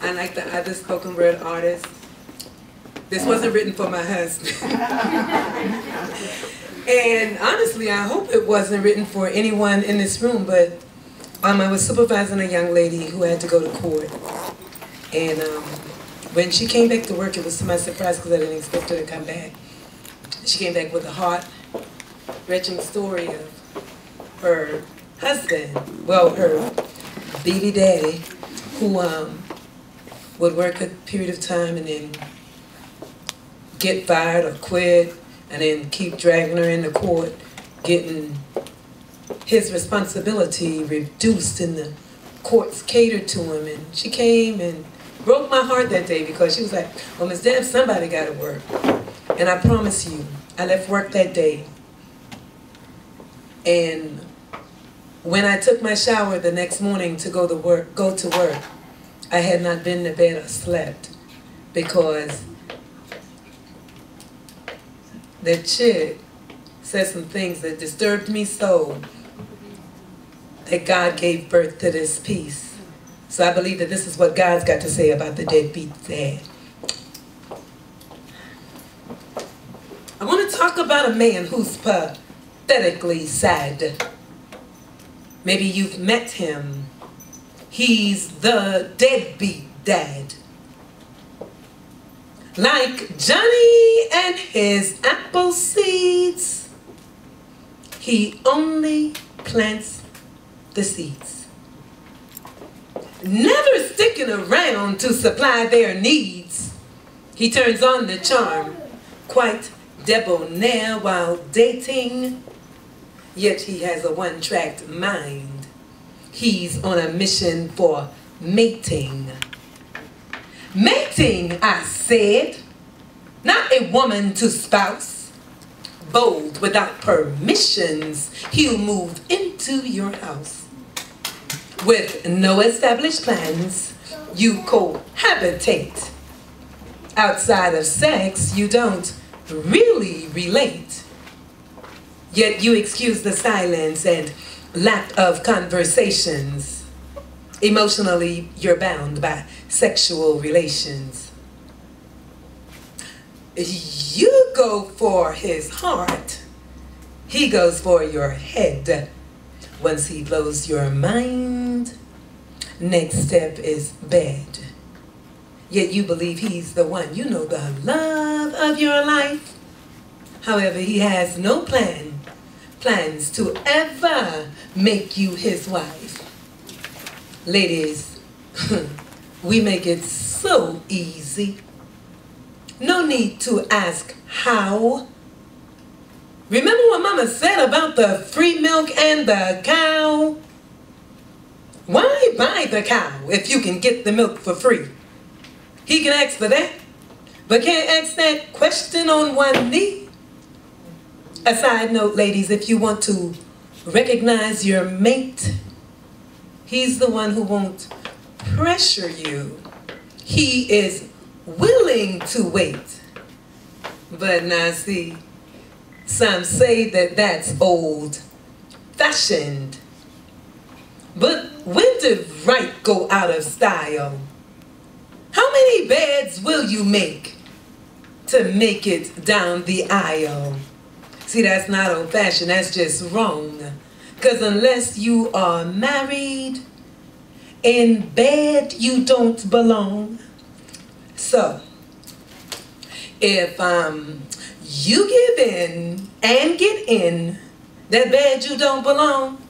I like the other spoken word artists. This wasn't written for my husband. And honestly, I hope it wasn't written for anyone in this room, but I was supervising a young lady who had to go to court. And when she came back to work, it was to my surprise because I didn't expect her to come back. She came back with a heart-wrenching story of her husband, well, her baby daddy, who would work a period of time and then get fired or quit, and then keep dragging her into court, getting his responsibility reduced and the courts catered to him. And she came and broke my heart that day because she was like, well, Ms. Deb, somebody got to work. And I promise you, I left work that day. And when I took my shower the next morning to go to work, I had not been to bed or slept because that chick said some things that disturbed me so that God gave birth to this piece. So I believe that this is what God's got to say about the deadbeat dad. I want to talk about a man who's pathetically sad. Maybe you've met him. He's the deadbeat dad. Like Johnny and his apple seeds, he only plants the seeds. Never sticking around to supply their needs, he turns on the charm, quite debonair while dating, yet he has a one-track mind. He's on a mission for mating. Mating, I said, not a woman to spouse. Bold without permissions, he'll move into your house. With no established plans, you cohabitate. Outside of sex, you don't really relate. Yet you excuse the silence and lack of conversations. Emotionally, you're bound by sexual relations. You go for his heart. He goes for your head. Once he blows your mind, next step is bed. Yet you believe he's the one. You know the love of your life. However, he has no plans to ever make you his wife. Ladies, we make it so easy. No need to ask how. Remember what Mama said about the free milk and the cow? Why buy the cow if you can get the milk for free? He can ask for that, but can't ask that question on one knee. A side note, ladies, if you want to recognize your mate, he's the one who won't pressure you. He is willing to wait. But now see, some say that that's old-fashioned. But when did right go out of style? How many beds will you make to make it down the aisle? See, that's not old-fashioned, that's just wrong. Because unless you are married, in bed you don't belong. So, if you give in and get in that bed you don't belong,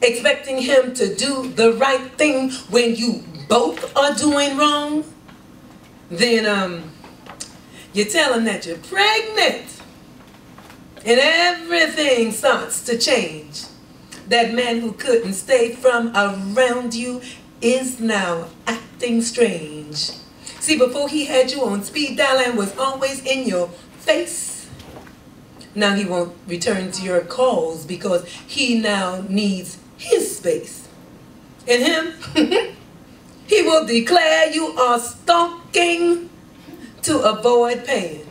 expecting him to do the right thing when you both are doing wrong, then you tell him that you're pregnant and everything starts to change. That man who couldn't stay from around you is now acting strange. See, before he had you on speed dial and was always in your face, now he won't return to your calls because he now needs his space. And him, he will declare you are stalking to avoid paying.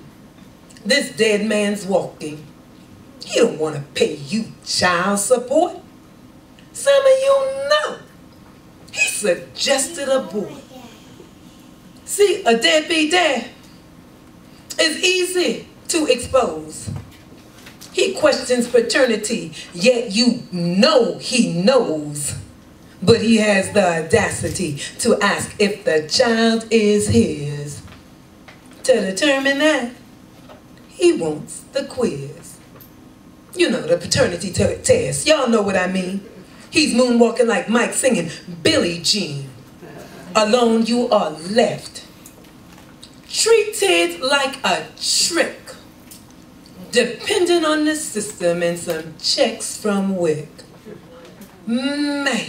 This dead man's walking. He don't want to pay you child support. Some of you know. He suggested a boy. See, a deadbeat dad is easy to expose. He questions paternity, yet you know he knows. But he has the audacity to ask if the child is his. To determine that, he wants the quiz. You know, the paternity test. Y'all know what I mean. He's moonwalking like Mike singing Billie Jean. Alone you are left, treated like a trick, depending on the system and some checks from WIC. Man,